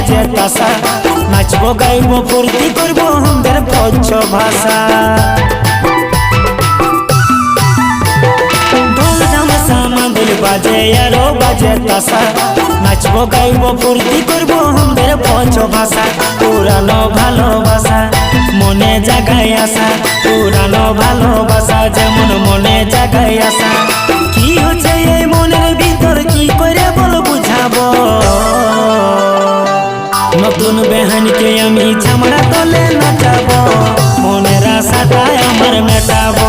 বাজে তাসা নাচবো গাইবো ফুর্তি করবো আমাদের ব্রজ ভাষা ঢোল ধামসা মাদল বাজে আরো বাজে তাসা নাচবো গাইবো ফুর্তি করবো আমাদের ব্রজ ভাষা পুরানো ভালোবাসা মনে জাগায় আসা পুরানো ভালোবাসা যেমন মনে জাগায় আসা কি হচ্ছে এই মনের ভিতর কি করে বল বুঝাবো নতুন বেহানকে আমি ছামড়া তলে নাচাবো মনের আশাটা আমার মেটাবো